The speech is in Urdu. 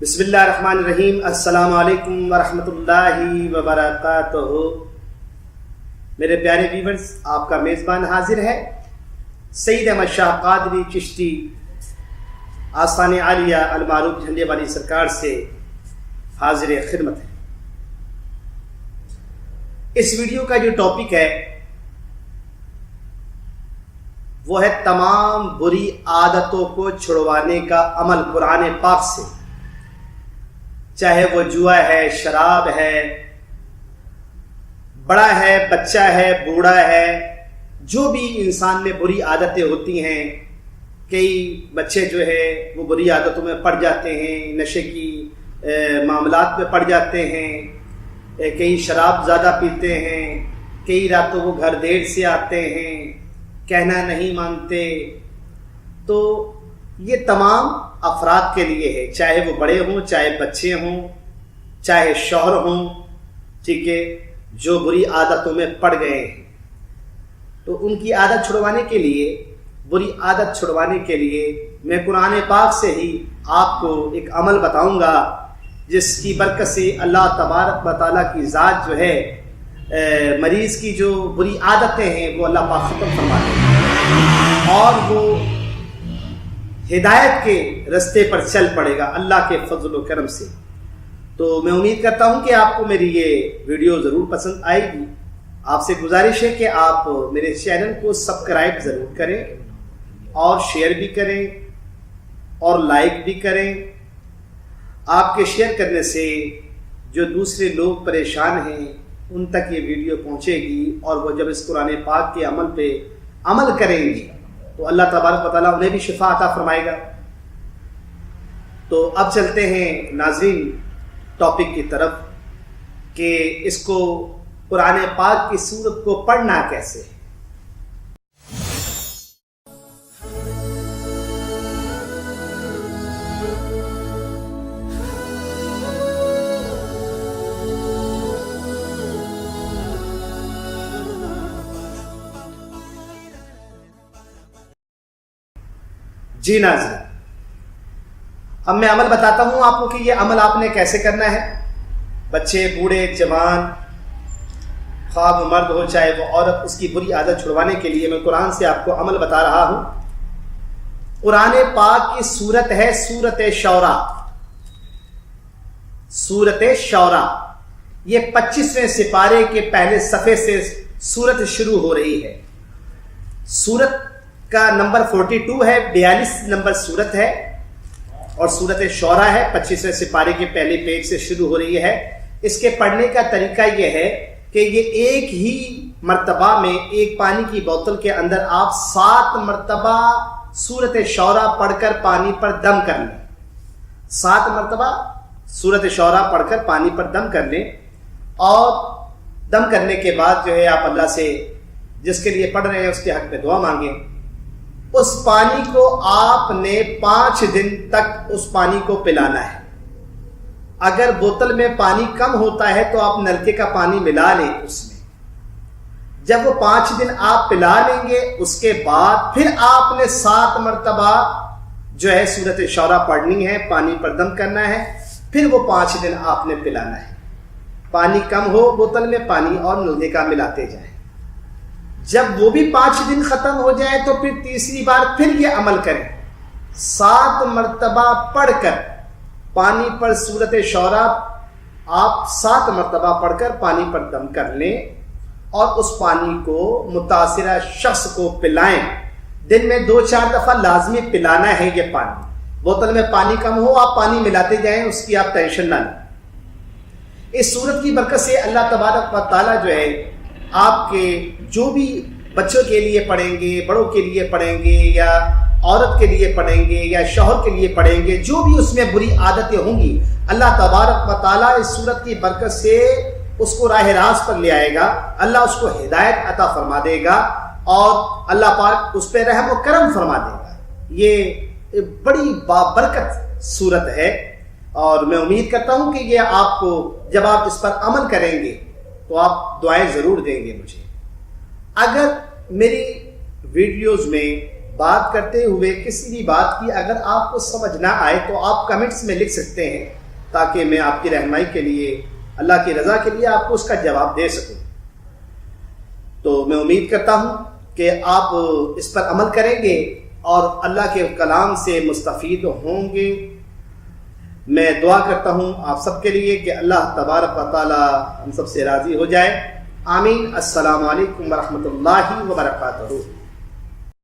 بسم اللہ الرحمن الرحیم۔ السلام علیکم ورحمۃ اللہ وبرکاتہ۔ میرے پیارے ویورز، آپ کا میزبان حاضر ہے، سید احمد شاہ قادری چشتی، آستان عالیہ المعروف جھنڈے والی سرکار سے حاضر خدمت ہے۔ اس ویڈیو کا جو ٹاپک ہے وہ ہے تمام بری عادتوں کو چھڑوانے کا عمل قرآن پاک سے، چاہے وہ جوا ہے، شراب ہے، بڑا ہے، بچہ ہے، بوڑھا ہے، جو بھی انسان میں بری عادتیں ہوتی ہیں۔ کئی بچے جو ہے وہ بری عادتوں میں پڑ جاتے ہیں، نشے کی معاملات میں پڑ جاتے ہیں، کئی شراب زیادہ پیتے ہیں، کئی راتوں وہ گھر دیر سے آتے ہیں، کہنا نہیں مانتے۔ تو یہ تمام افراد کے لیے ہے، چاہے وہ بڑے ہوں، چاہے بچے ہوں، چاہے شوہر ہوں، ٹھیک ہے، جو بری عادتوں میں پڑ گئے ہیں۔ تو ان کی عادت چھڑوانے کے لیے، بری عادت چھڑوانے کے لیے میں قرآن پاک سے ہی آپ کو ایک عمل بتاؤں گا، جس کی برکت سے اللہ تبارک و تعالیٰ کی ذات جو ہے مریض کی جو بری عادتیں ہیں وہ اللہ پاک ختم فرما دے گا اور وہ ہدایت کے رستے پر چل پڑے گا اللہ کے فضل و کرم سے۔ تو میں امید کرتا ہوں کہ آپ کو میری یہ ویڈیو ضرور پسند آئے گی۔ آپ سے گزارش ہے کہ آپ میرے چینل کو سبسکرائب ضرور کریں اور شیئر بھی کریں اور لائک بھی کریں۔ آپ کے شیئر کرنے سے جو دوسرے لوگ پریشان ہیں ان تک یہ ویڈیو پہنچے گی، اور وہ جب اس قرآن پاک کے عمل پہ عمل کریں گے تو اللہ تبارک و تعالیٰ انہیں بھی شفا عطا فرمائے گا۔ تو اب چلتے ہیں ناظرین ٹاپک کی طرف کہ اس کو قرآن پاک کی سورت کو پڑھنا کیسے ہے۔ جی ناظرین، اب میں عمل بتاتا ہوں آپ کو کہ یہ عمل آپ نے کیسے کرنا ہے۔ بچے، بوڑھے، جوان، خواہ وہ مرد ہو چاہے وہ عورت، اس کی بری عادت چھڑوانے کے لیے میں قرآن سے آپ کو عمل بتا رہا ہوں۔ قرآن پاک کی سورت ہے سورت شعراء۔ سورت شعراء یہ 25ویں سپارے کے پہلے صفحے سے سورت شروع ہو رہی ہے۔ سورت کا نمبر 42 ہے، 42 نمبر سورت ہے، اور سورت شعراء ہے، 25ویں سپارے کے پہلے پیج سے شروع ہو رہی ہے۔ اس کے پڑھنے کا طریقہ یہ ہے کہ یہ ایک ہی مرتبہ میں ایک پانی کی بوتل کے اندر آپ 7 مرتبہ سورت شعراء پڑھ کر پانی پر دم کر لیں۔ 7 مرتبہ سورت شعراء پڑھ کر پانی پر دم کر لیں، اور دم کرنے کے بعد جو ہے آپ اللہ سے، جس کے لیے پڑھ رہے ہیں اس کے حق میں دعا مانگیں۔ اس پانی کو آپ نے 5 دن تک اس پانی کو پلانا ہے۔ اگر بوتل میں پانی کم ہوتا ہے تو آپ نلکے کا پانی ملا لیں اس میں۔ جب وہ 5 دن آپ پلا لیں گے، اس کے بعد پھر آپ نے 7 مرتبہ جو ہے سورت شعراء پڑھنی ہے، پانی پر دم کرنا ہے، پھر وہ 5 دن آپ نے پلانا ہے۔ پانی کم ہو بوتل میں، پانی اور نلکے کا ملاتے جائیں۔ جب وہ بھی 5 دن ختم ہو جائے تو پھر تیسری بار پھر یہ عمل کریں، 7 مرتبہ پڑھ کر پانی پر سورت شعراء آپ 7 مرتبہ پڑھ کر پانی پر دم کر لیں، اور اس پانی کو متاثرہ شخص کو پلائیں۔ دن میں 2-4 دفعہ لازمی پلانا ہے یہ پانی۔ بوتل میں پانی کم ہو، آپ پانی ملاتے جائیں، اس کی آپ ٹینشن نہ لیں۔ اس سورت کی برکت سے اللہ تبارک و تعالیٰ جو ہے آپ کے جو بھی بچوں کے لیے پڑھیں گے، بڑوں کے لیے پڑھیں گے، یا عورت کے لیے پڑھیں گے، یا شوہر کے لیے پڑھیں گے، جو بھی اس میں بری عادتیں ہوں گی، اللہ تبارک و تعالیٰ اس سورت کی برکت سے اس کو راہ راست پر لے آئے گا۔ اللہ اس کو ہدایت عطا فرما دے گا، اور اللہ پاک اس پہ رحم و کرم فرما دے گا۔ یہ بڑی بابرکت سورت ہے، اور میں امید کرتا ہوں کہ یہ آپ کو، جب آپ اس پر عمل کریں گے تو آپ دعائیں ضرور دیں گے مجھے۔ اگر میری ویڈیوز میں بات کرتے ہوئے کسی بھی بات کی اگر آپ کو سمجھ نہ آئے تو آپ کمنٹس میں لکھ سکتے ہیں، تاکہ میں آپ کی رہنمائی کے لیے، اللہ کی رضا کے لیے آپ کو اس کا جواب دے سکوں۔ تو میں امید کرتا ہوں کہ آپ اس پر عمل کریں گے اور اللہ کے کلام سے مستفید ہوں گے۔ میں دعا کرتا ہوں آپ سب کے لیے کہ اللہ تبارک و تعالی ہم سب سے راضی ہو جائے۔ آمین۔ السلام علیکم ورحمۃ اللہ وبرکاتہ۔